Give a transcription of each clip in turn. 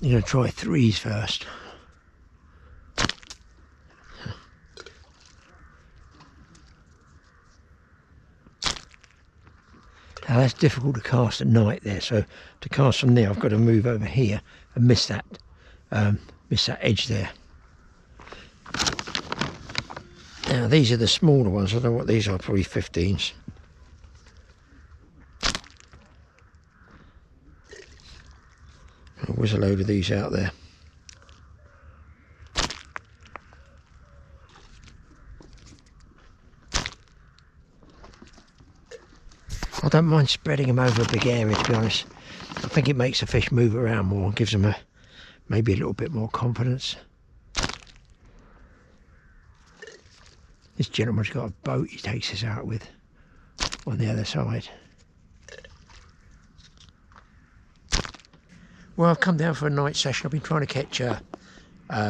I'm going to try 3s first. Now that's difficult to cast at night there, so to cast from there I've got to move over here and miss that edge there. Now these are the smaller ones, I don't know what these are, probably 15s. There's a load of these out there. I don't mind spreading them over a big area, to be honest. I think it makes the fish move around more and gives them maybe a little bit more confidence. This gentleman's got a boat he takes us out with on the other side. Well, I've come down for a night session. I've been trying to catch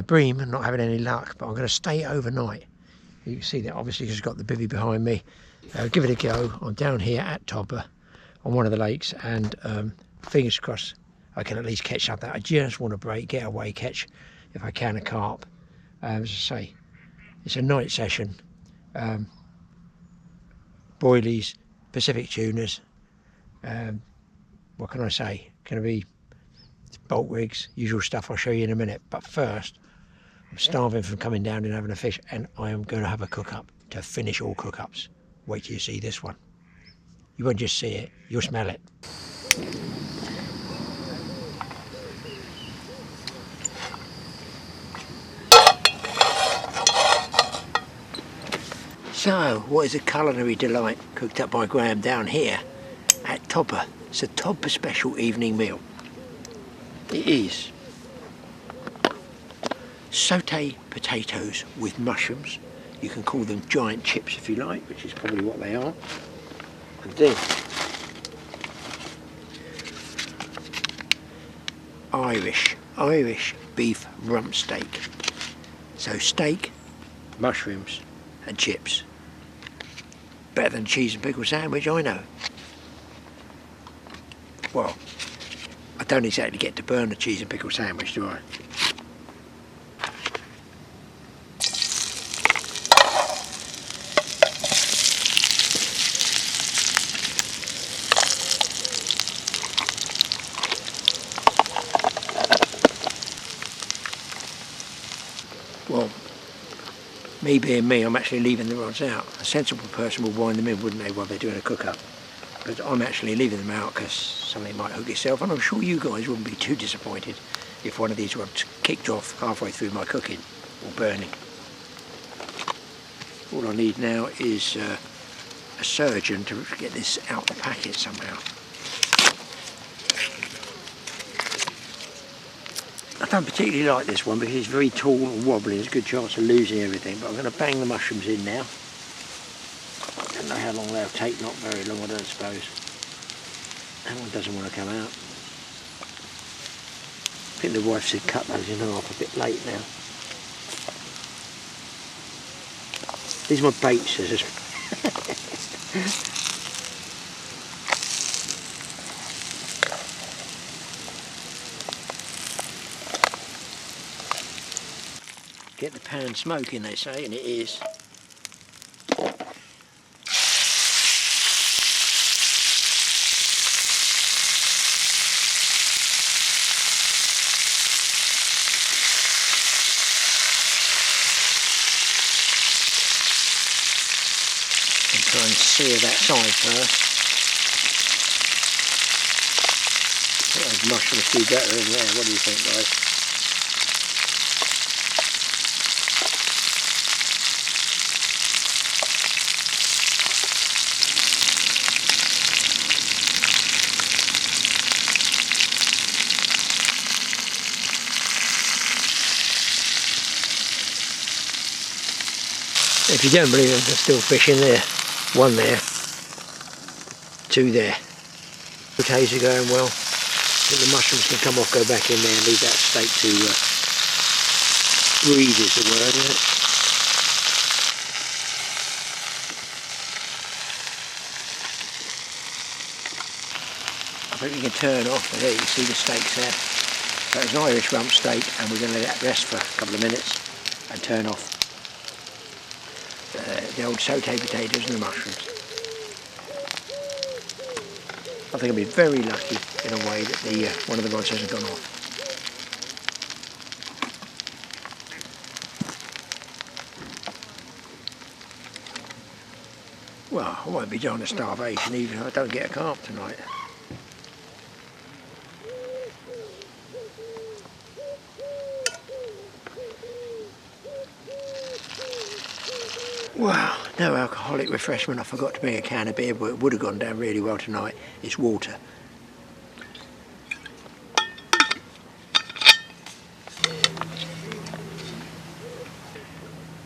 bream and not having any luck, but I'm going to stay overnight. You can see that obviously it's got the bivvy behind me. Give it a go. I'm down here at Todber on one of the lakes, and fingers crossed I can at least catch up that. I just want to break, get away, catch if I can a carp. As I say, it's a night session. Boilies, Pacific tunas. What can I say? Going to be bolt rigs, usual stuff I'll show you in a minute. But first, I'm starving from coming down and having a fish, and I am going to have a cook up to finish all cook ups. Wait till you see this one. You won't just see it, you'll smell it. So, what is a culinary delight cooked up by Graeme down here at Todber? It's a Todber special evening meal. It is sauté potatoes with mushrooms. You can call them giant chips if you like, which is probably what they are. And then Irish beef rump steak. So steak, mushrooms and chips. Better than cheese and pickle sandwich, I know. Well, I don't exactly get to burn a cheese and pickle sandwich, do I? Well, me being me, I'm actually leaving the rods out. A sensible person will wind them in, wouldn't they, while they're doing a cook-up? But I'm actually leaving them out because something might hook itself, and I'm sure you guys wouldn't be too disappointed if one of these rods kicked off halfway through my cooking or burning. All I need now is a surgeon to get this out the packet somehow. I don't particularly like this one because it's very tall and wobbly. There's a good chance of losing everything, but I'm going to bang the mushrooms in now. I don't know how long they'll take, not very long I don't suppose. That one doesn't want to come out. I think the wife said cut those in half, a bit late now. These are my bait scissors. Get the pan smoking, they say, and it is. And try and sear that side first. I think those mushrooms do better in there. What do you think, guys? If you don't believe it, there's still fish in there. One there, two there. Potatoes are going well. I think the mushrooms can come off, go back in there and leave that steak to breathe is the word, isn't it? I think you can turn off, and there you can see the steaks there. So it's an Irish rump steak, and we're going to let that rest for a couple of minutes and turn off the old sauté potatoes and the mushrooms. I think I've been very lucky in a way that the one of the rods hasn't gone off. Well, I won't be dying of starvation even if I don't get a carp tonight. Wow, no alcoholic refreshment. I forgot to bring a can of beer, but it would have gone down really well tonight. It's water.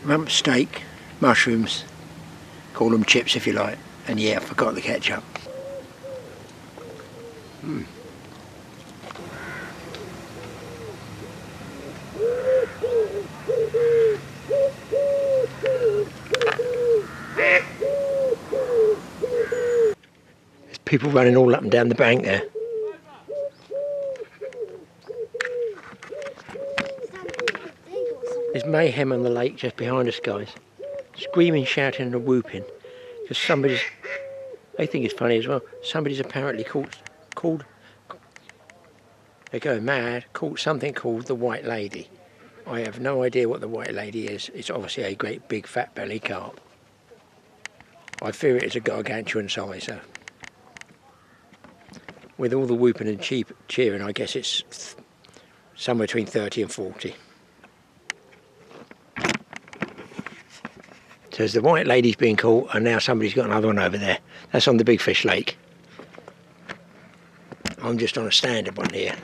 Rump steak, mushrooms, call them chips if you like, and yeah, I forgot the ketchup. There's people running all up and down the bank there. There's mayhem on the lake just behind us, guys. Screaming, shouting and whooping. Because somebody's, they think it's funny as well, somebody's apparently called, they're going mad, caught something called the White Lady. I have no idea what the White Lady is. It's obviously a great big fat belly carp. I fear it is a gargantuan sizer. With all the whooping and cheering, I guess it's somewhere between 30 and 40. So there's the White Lady's being caught, and now somebody's got another one over there. That's on the Big Fish Lake. I'm just on a standard one here.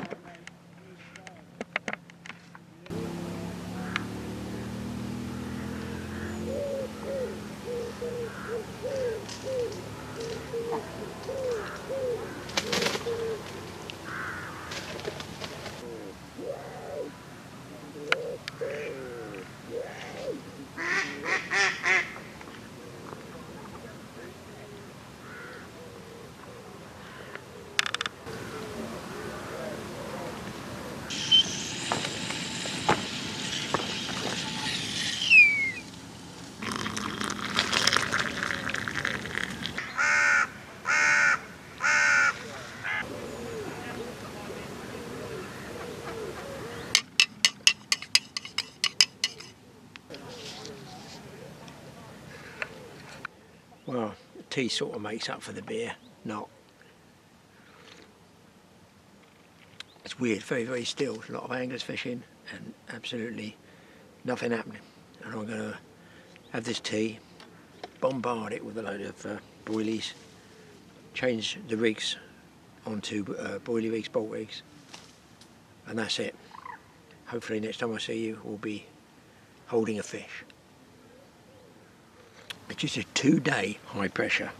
Well, the tea sort of makes up for the beer, not. It's weird, very, very still. A lot of anglers fishing and absolutely nothing happening. And I'm going to have this tea, bombard it with a load of boilies, change the rigs onto boilie rigs, bolt rigs, and that's it. Hopefully next time I see you we'll be holding a fish. It's just a 2-day high pressure.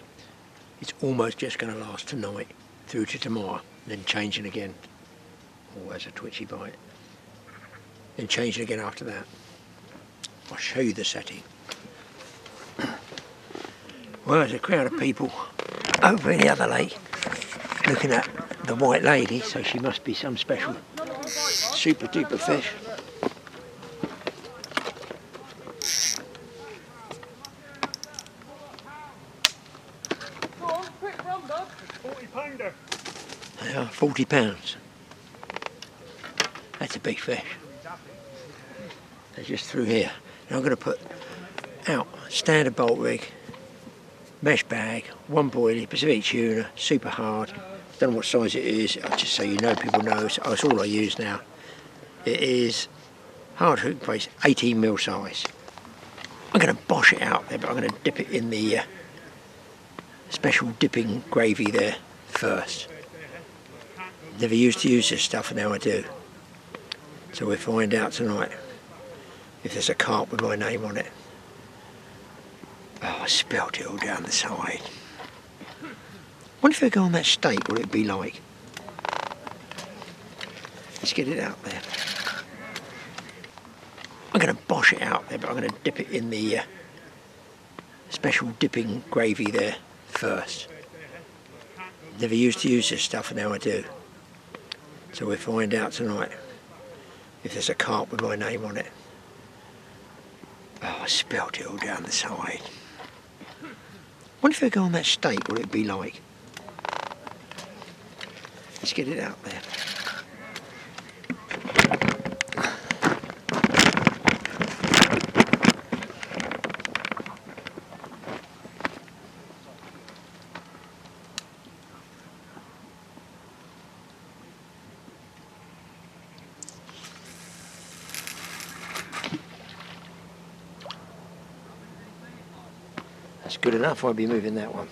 It's almost just going to last tonight through to tomorrow, then changing again. Oh, there's a twitchy bite. Then changing again after that. I'll show you the setting. Well, there's a crowd of people over in the other lake looking at the White Lady, so she must be some special super duper fish. They are 40 pounds. That's a big fish. They're just through here. Now I'm going to put out standard bolt rig, mesh bag, one boilie, Pacific tuna, super hard. Don't know what size it is, just so you know, people know, it's all I use now. It is hard hook brace, 18mm size. I'm going to bosh it out there, but I'm going to dip it in the special dipping gravy there first. Never used to use this stuff, and now I do. So we'll find out tonight if there's a carp with my name on it. Oh, I spilled it all down the side. Wonder if I go on that steak, what it'd be like. Let's get it out there. I'm going to bosh it out there, but I'm going to dip it in the special dipping gravy there first. Never used to use this stuff, and now I do. So we'll find out tonight if there's a carp with my name on it. Oh, I spelt it all down the side. Wonder if I go on that stake, what it'd be like. Let's get it out there. That's good enough, I'll be moving that one.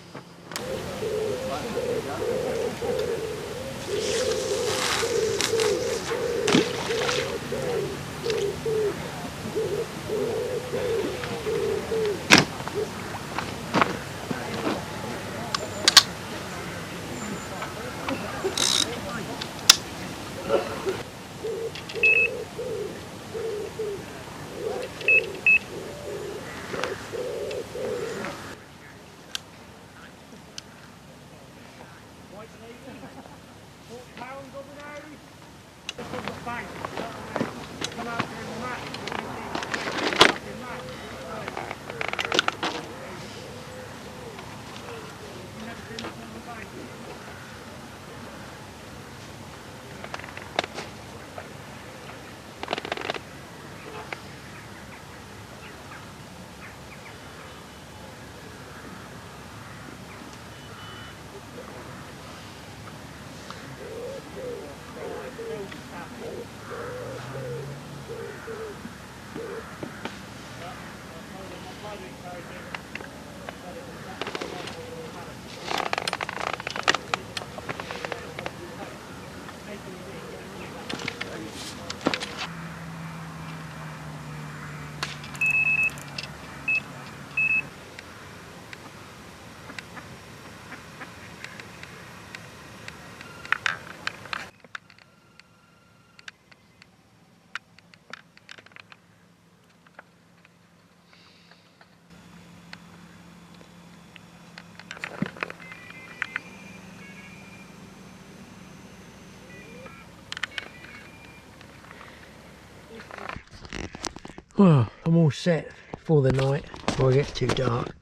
Well, I'm all set for the night before it gets too dark.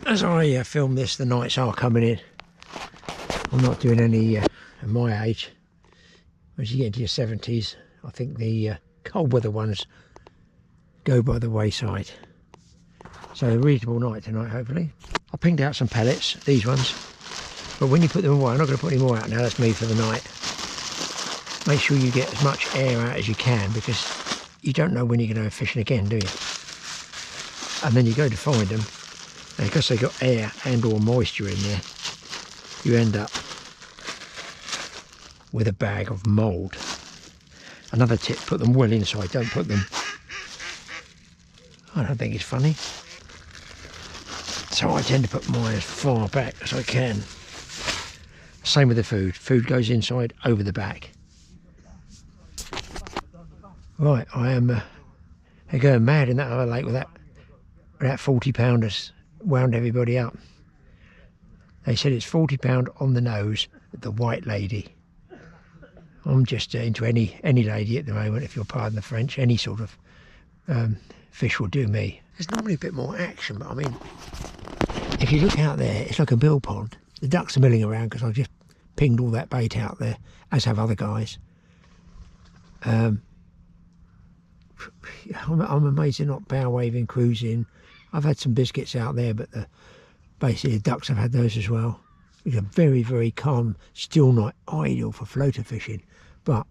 As I film this, the nights are coming in. I'm not doing any at my age. As you get into your 70s, I think the cold weather ones go by the wayside. So a reasonable night tonight, hopefully. I pinged out some pellets, these ones. But when you put them away, I'm not going to put any more out now, that's me for the night. Make sure you get as much air out as you can, because you don't know when you're going to go fishing again, do you? And then you go to find them, and because they've got air and or moisture in there, you end up with a bag of mould. Another tip, put them well inside, don't put them... I don't think it's funny. So I tend to put mine as far back as I can. Same with the food. Food goes inside, over the back. Right, I am they're going mad in that other lake with that 40 pounders, wound everybody up. They said it's £40 on the nose, the white lady. I'm just into any lady at the moment, if you'll pardon the French. Any sort of fish will do me. There's normally a bit more action, but I mean, if you look out there, it's like a mill pond. The ducks are milling around because I've just pinged all that bait out there, as have other guys. I'm amazed they're not bow waving, cruising. I've had some biscuits out there, but basically the ducks have had those as well. It's a very, very calm, still night, ideal for floater fishing. But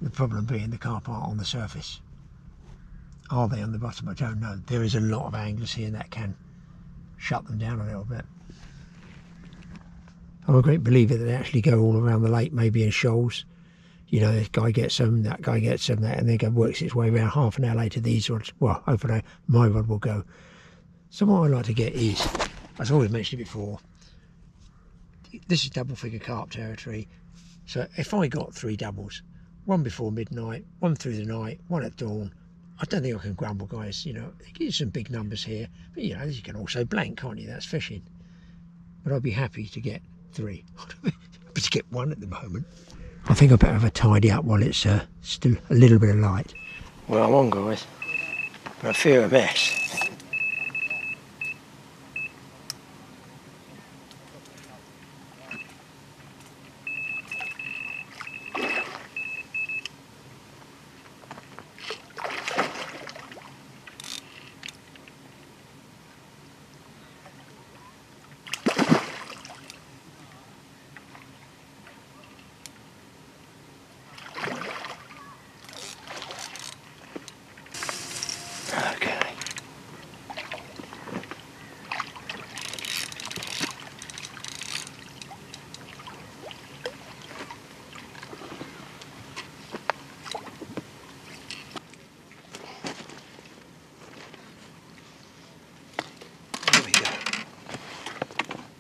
the problem being the carp aren't on the surface. Are they on the bottom? I don't know. There is a lot of anglers here that can shut them down a little bit. I'm a great believer that they actually go all around the lake, maybe in shoals. You know, this guy gets some, that guy gets some, that, and then works its way around. Half an hour later, these rods, well, hopefully my rod will go. So what I like to get is, as I always mentioned it before, this is double figure carp territory. So if I got 3 doubles, one before midnight, one through the night, one at dawn, I don't think I can grumble, guys. You know, there's some big numbers here, but you know, you can also blank, can't you? That's fishing. But I'd be happy to get 3. But to get 1 at the moment, I think I better have a tidy up while it's still a little bit of light. Well, I'm on, guys. I fear a mess.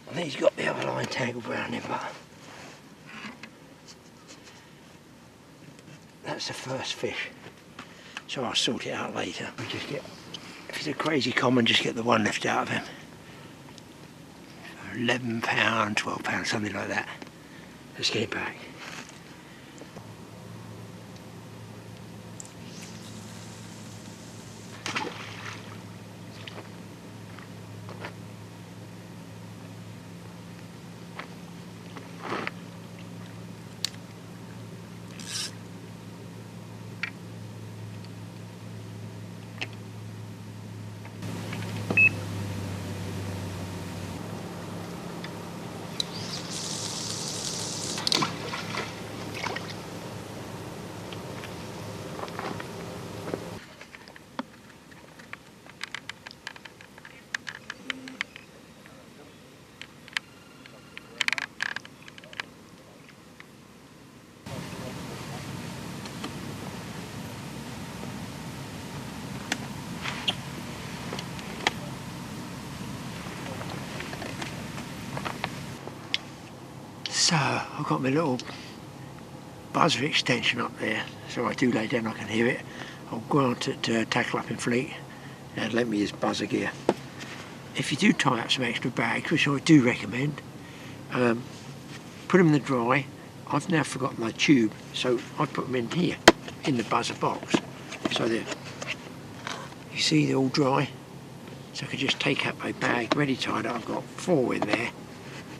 I think he's got the other line tangled around him, but that's the first fish. So I'll sort it out later. We just get, if he's a crazy common, just get the one left out of him. £11, £12, something like that. Let's get it back. So I've got my little buzzer extension up there, so I do lay down I can hear it. I'll grant it tackle up in fleet and let me use buzzer gear. If you do tie up some extra bags, which I do recommend, put them in the dry. I've now forgotten my tube, so I put them in here, in the buzzer box. So they're, you see they're all dry. So I can just take out my bag, ready tied up. I've got 4 in there.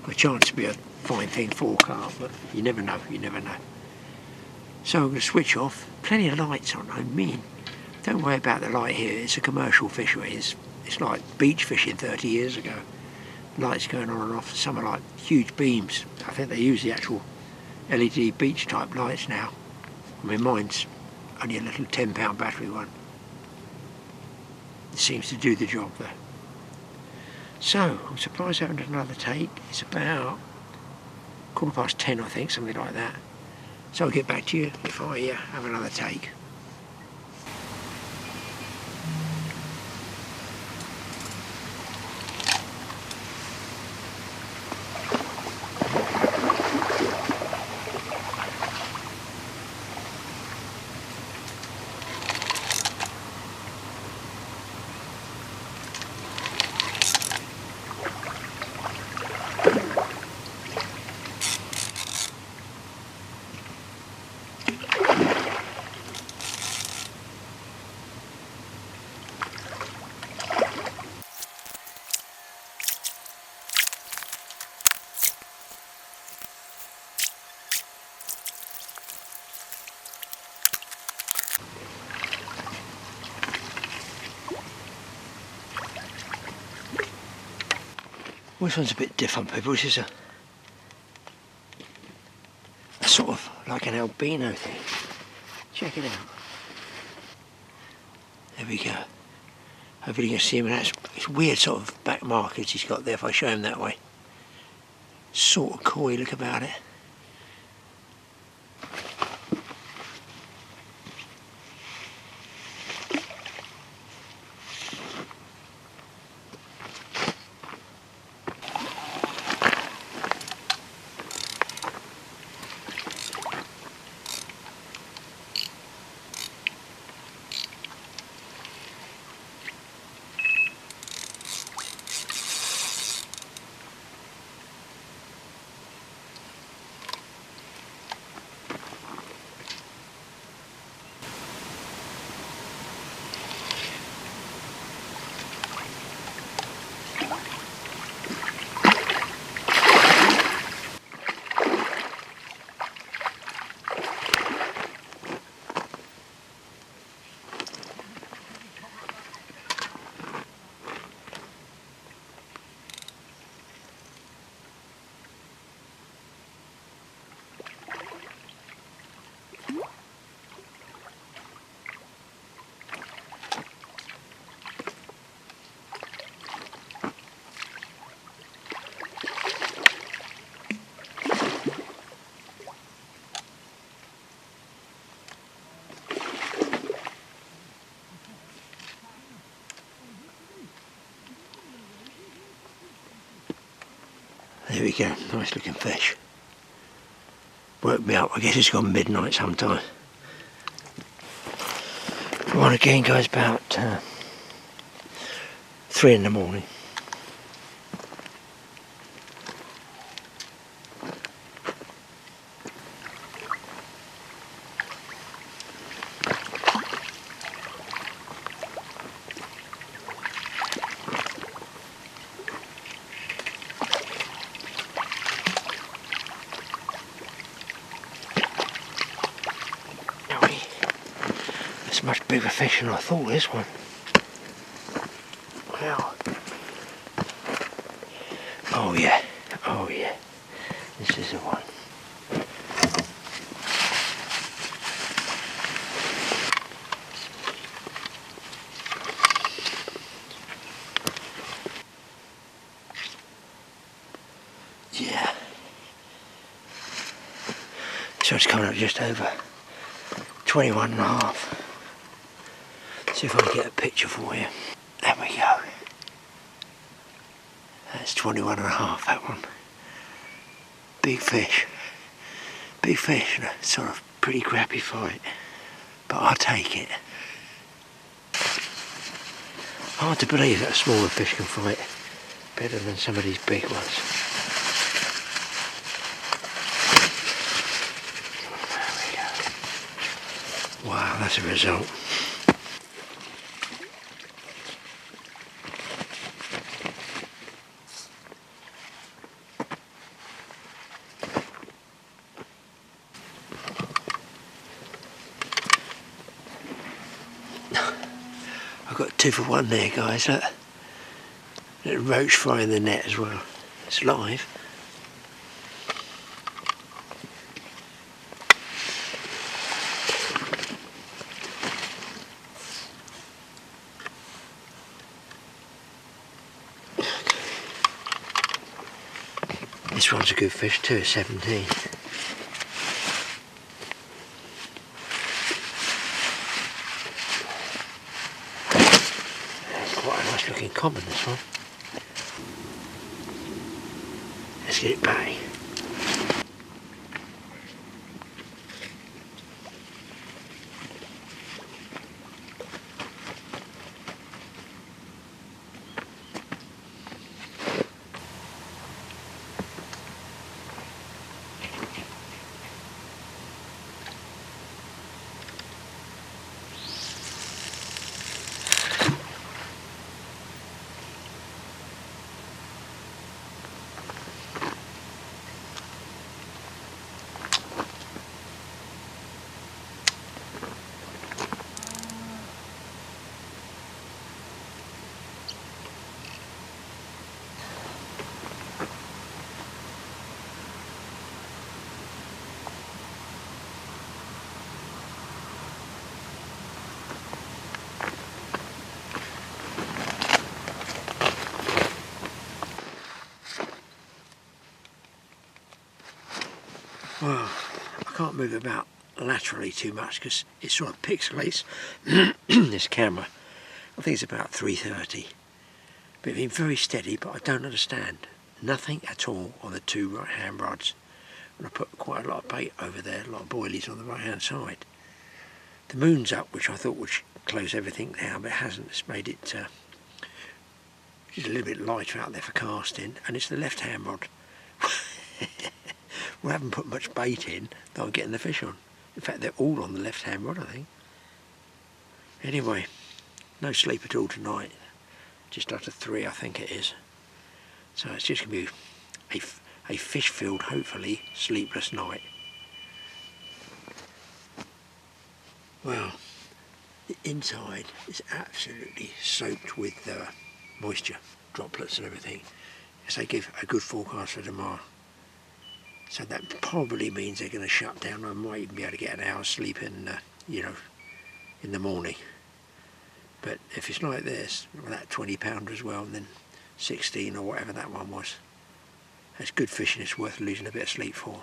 A chance to be a fine thing, 4 carp, but you never know, you never know. So I'm going to switch off. Plenty of lights on, I mean, don't worry about the light here. It's a commercial fishery. It's like beach fishing 30 years ago. Lights going on and off. Some are like huge beams. I think they use the actual LED beach type lights now. I mean, mine's only a little £10 battery one. It seems to do the job though. So, I'm surprised I haven't done another take. It's about 10:15, I think, something like that. So I'll get back to you if I have another take. This one's a bit different, people. This is a sort of like an albino thing. Check it out. There we go. Hopefully you can see him. And it's weird sort of back markers he's got there if I show him that way. Sort of coy look about it. There we go, nice looking fish. Woke me up, I guess it's gone midnight sometime. One again goes about 3 in the morning. It's much bigger fish than I thought, this one. Wow. Oh yeah, oh yeah. This is the one. Yeah. So it's coming up just over 21 and a half. See if I can get a picture for you. There we go. That's 21 and a half, that one. Big fish. Big fish in a sort of pretty crappy fight. But I'll take it. Hard to believe that a smaller fish can fight better than some of these big ones. There we go. Wow, that's a result. I've got 2 for 1 there, guys. Look. Little roach fry in the net as well. It's live. This one's a good fish too, at 17. Quite a nice looking common, this one. Let's get it back. Well, I can't move about laterally too much because it sort of pixelates this camera. I think it's about 330. But it's been very steady, but I don't understand. Nothing at all on the 2 right hand rods. And I put quite a lot of bait over there, a lot of boilies on the right hand side. The moon's up, which I thought would close everything down, but it hasn't. It's made it just a little bit lighter out there for casting, and it's the left hand rod. We haven't put much bait in that I'm getting the fish on. In fact, they're all on the left hand rod, I think. Anyway, no sleep at all tonight. Just after 3, I think it is. So it's just going to be a fish-filled, hopefully, sleepless night. Well, the inside is absolutely soaked with moisture, droplets and everything. As they give a good forecast for tomorrow. So that probably means they're going to shut down. I might even be able to get an hour's sleep in, you know, in the morning. But if it's like this, with that £20 as well, and then 16 or whatever that one was, that's good fishing. It's worth losing a bit of sleep for.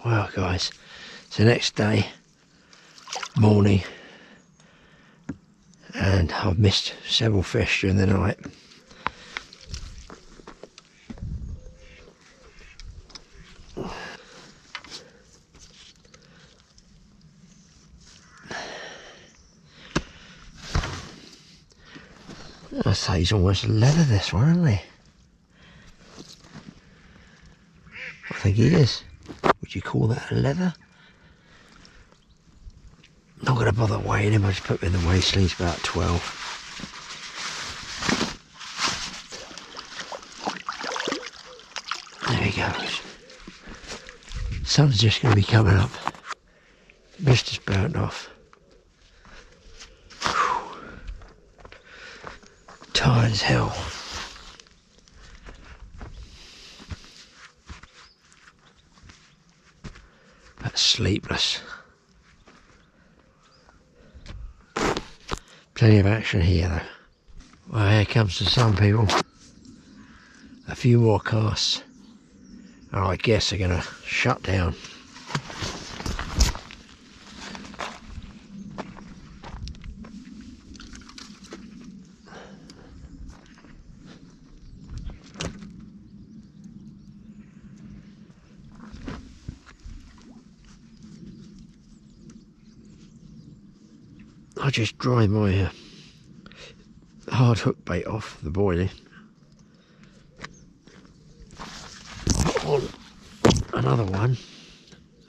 Well guys, it's the next day, morning, and I've missed several fish during the night. I say he's almost leather, this one, isn't he? I think he is. Would you call that a leather? Not going to bother weighing him, I just put him in the weigh sleeves about 12. There he goes. Sun's just going to be coming up. Mist is burnt off. Whew. Tired as hell. But sleepless. Plenty of action here though. Well, here comes the sun, people. A few more casts, and I guess they're going to shut down. I just dry my hard hook bait off the boilie. Put on another one,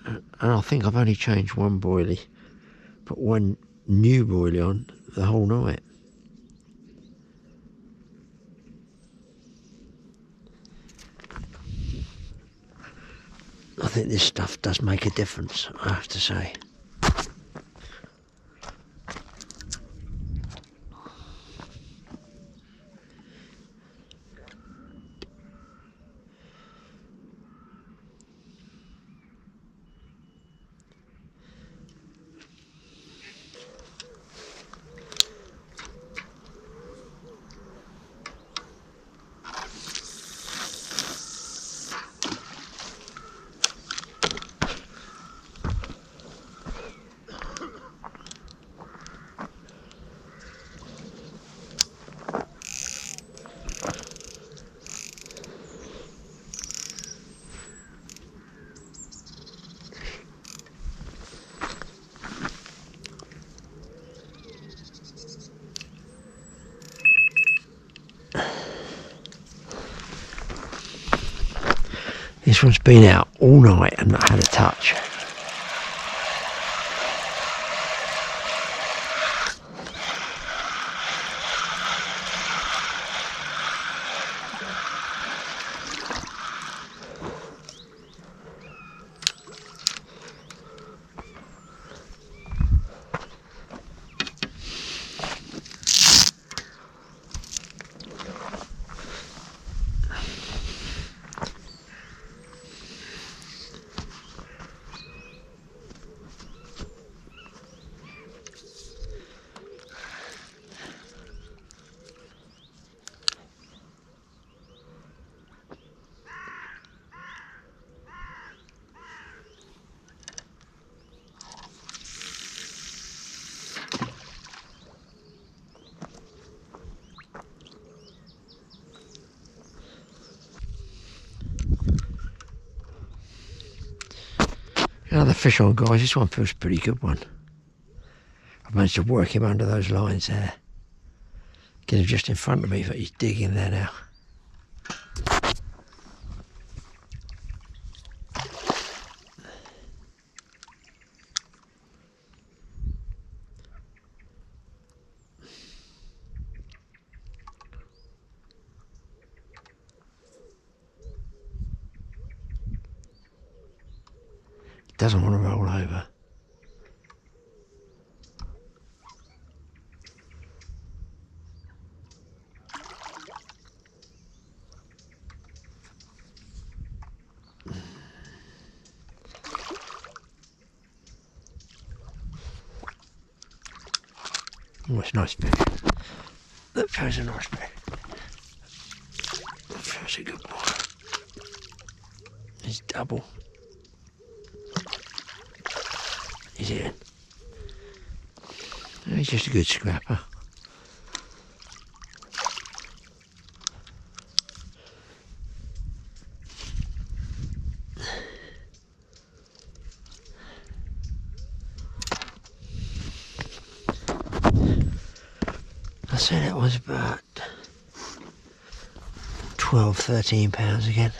and I think I've only changed one boilie. Put one new boilie on the whole night. I think this stuff does make a difference, I have to say. This one's been out all night and not had a touch. Another fish on, guys. This one feels a pretty good one. I've managed to work him under those lines there. Get him just in front of me, but he's digging there now. Doesn't want to roll over. Oh, it's a nice fish. That feels a nice fish. That feels a good one. It's double. He's in. He's just a good scrapper. I say that was about 12, 13 pounds again.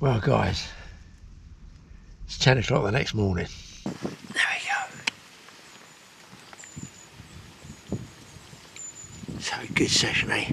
Well guys, it's 10 o'clock the next morning. There we go. So good session, eh?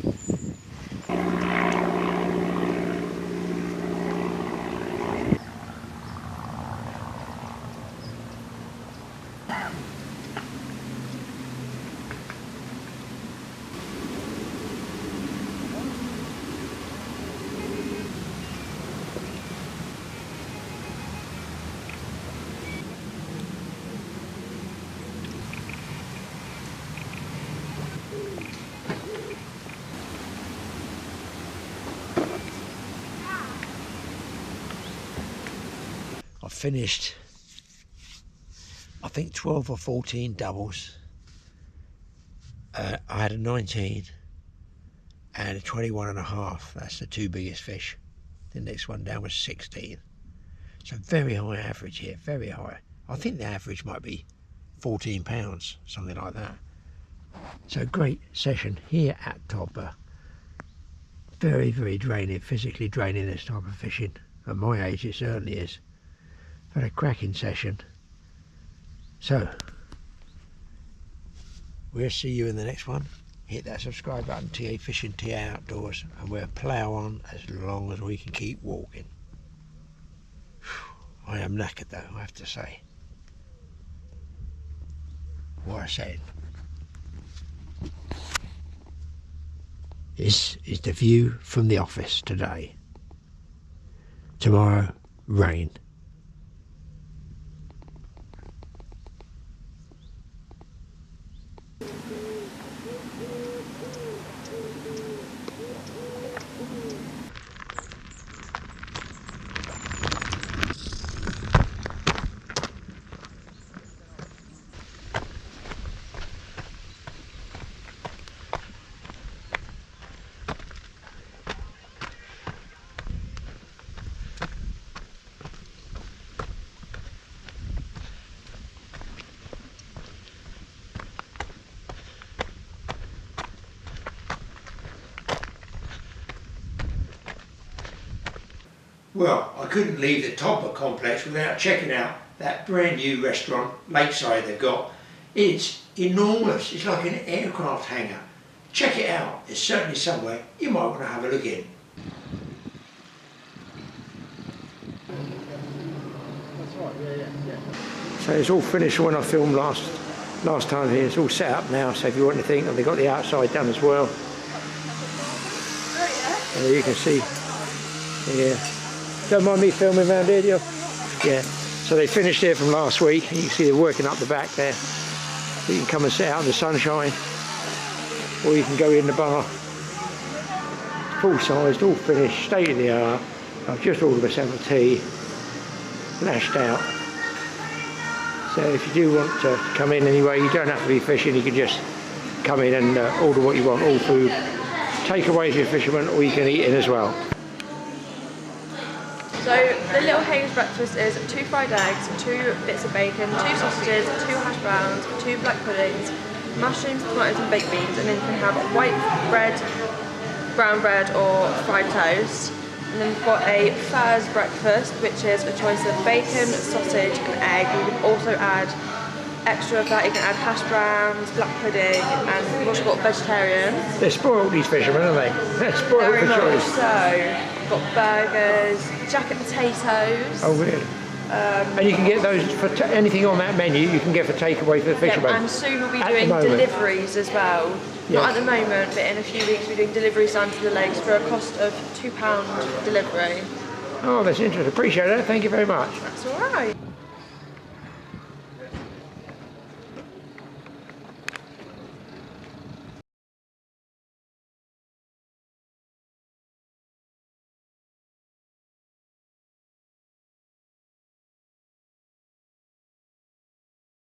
I finished, I think 12 or 14 doubles. I had a 19 and a 21.5. That's the two biggest fish. The next one down was 16. So very high average here, very high. I think the average might be 14 pounds, something like that. So great session here at Todber. Very, very draining, physically draining, this type of fishing. At my age it certainly is. Had a cracking session. So we'll see you in the next one. Hit that subscribe button, TA Fishing, TA Outdoors, and we'll plough on as long as we can keep walking. I am knackered though, I have to say. What I said. This is the view from the office today. Tomorrow, rain. Well, I couldn't leave the Todber complex without checking out that brand new restaurant, Lakeside, they've got. It's enormous, it's like an aircraft hangar. Check it out, it's certainly somewhere you might want to have a look in. That's right, yeah. So it's all finished when I filmed last time here. It's all set up now, so if you want anything, and they've got the outside done as well. Oh yeah? And you can see, yeah. Don't mind me filming around here, do you? Yeah. So they finished here from last week. You can see they're working up the back there. You can come and sit out in the sunshine, or you can go in the bar. Full sized, all finished, state of the art. I've just ordered myself a tea, lashed out. So if you do want to come in anyway, you don't have to be fishing, you can just come in and order what you want, all food. Takeaways if you're a fisherman, or you can eat in as well. So the Little Hayes breakfast is 2 fried eggs, 2 bits of bacon, 2 sausages, 2 hash browns, 2 black puddings, mushrooms, tomatoes and baked beans, and then you can have white bread, brown bread or fried toast. And then we've got a Furs breakfast, which is a choice of bacon, sausage and egg. You can also add extra of that, you can add hash browns, black pudding, and we've also got vegetarian. They're spoiled, these fishermen, aren't they? They're spoiled Very for much choice. so. We've got burgers, jacket potatoes. Oh really? And you can get those for anything on that menu. You can get for takeaway for the fishermen. Yeah, and soon we'll be doing deliveries as well. Yeah. Not at the moment, but in a few weeks we're doing deliveries down to the lakes for a cost of £2 delivery. Oh, that's interesting. Appreciate it. Thank you very much. That's all right.